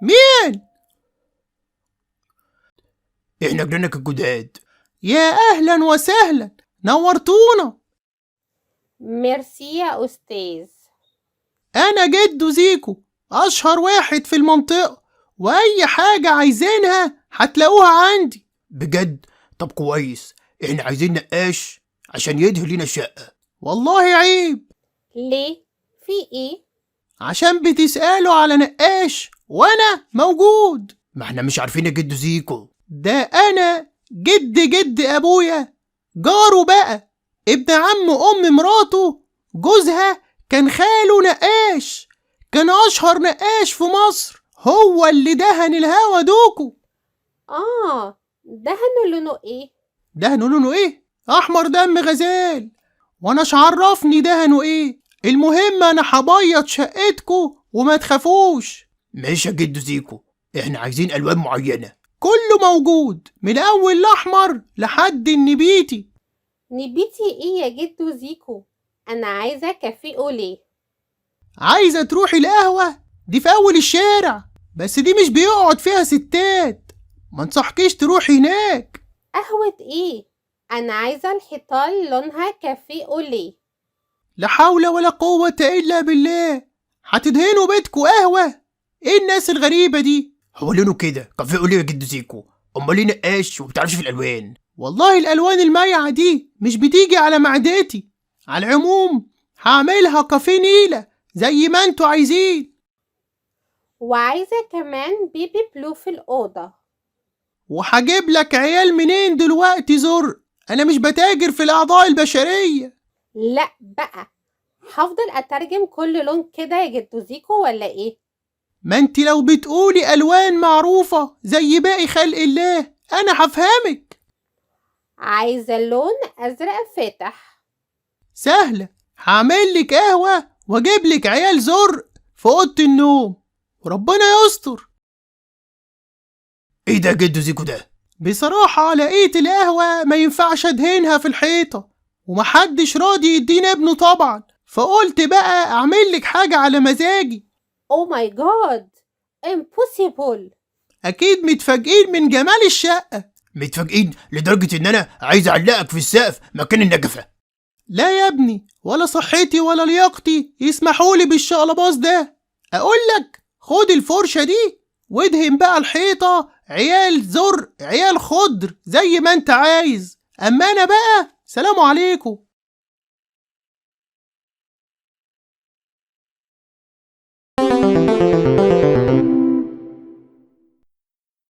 مين؟ احنا جيرانك الجداد. يا اهلا وسهلا، نورتونا. ميرسي يا أستاذ. انا جدو زيكو، اشهر واحد في المنطقة، واي حاجة عايزينها هتلاقوها عندي. بجد؟ طب كويس، احنا عايزين نقاش عشان يدهن لنا الشقة. والله عيب. ليه؟ في إيه؟ عشان بتسألوا على نقاش وانا موجود. ما احنا مش عارفين يا جدو زيكو. ده انا جد ابويا، جاره بقى، ابن عم مراته، جوزها كان خاله نقاش، كان اشهر نقاش في مصر، هو اللي دهن الهوا دوكو. دهنه لونه إيه؟ دهنوا لونه ايه؟ احمر دم غزال. وانا عرفني دهنوا ايه؟ المهم انا هبيض شقتكو وما تخافوش. ماشي يا جدو زيكو، احنا عايزين الوان معينه. كله موجود من اول الاحمر لحد النبيتي. نبيتي إيه يا جدو زيكو؟ أنا عايزة كافيه أوليه. عايزه تروحي القهوه؟ دي في اول الشارع، بس دي مش بيقعد فيها ستات، ما انصحكيش تروحي هناك. قهوة إيه؟ أنا عايزة الحيطان لونها كافيه أوليه. لا حول ولا قوة إلا بالله، هتدهنوا بيتكو قهوة؟ إيه الناس الغريبة دي؟ هو لونه كده كافيه أوليه يا جدو زيكو؟ أمال ليه نقاش ومبتعرفش في الألوان؟ والله الألوان المايعة دي مش بتيجي على معدتي. على العموم هعملها كافيه نيلة زي ما انتوا عايزين. وعايزة كمان بيبي بلو في الأوضة. وهجيب لك عيال منين دلوقتي زر؟ أنا مش بتاجر في الأعضاء البشرية. لأ بقى، هفضل أترجم كل لون كده يا جدو زيكو ولا إيه؟ ما انت لو بتقولي ألوان معروفة زي باقي خلق الله أنا هفهمك. عايزة لون أزرق فاتح. سهلة، هعملك قهوة واجيبلك عيال زرق في أوضة النوم وربنا يستر. ايه ده جدو زيكو ده؟ بصراحة لقيت القهوة ما ينفعش ادهنها في الحيطة، ومحدش راضي يدينا ابنه طبعا، فقلت بقى اعملك حاجة على مزاجي. Oh my god! Impossible! اكيد متفاجئين من جمال الشقة. متفاجئين لدرجة ان انا عايز اعلقك في السقف مكان النجفة. لا يا ابني، ولا صحتي ولا لياقتي يسمحولي بالشقلباز ده. اقولك خد الفرشة دي وادهن بقى الحيطة عيال زرق عيال خضر زي ما انت عايز، اما انا بقى سلام عليكم.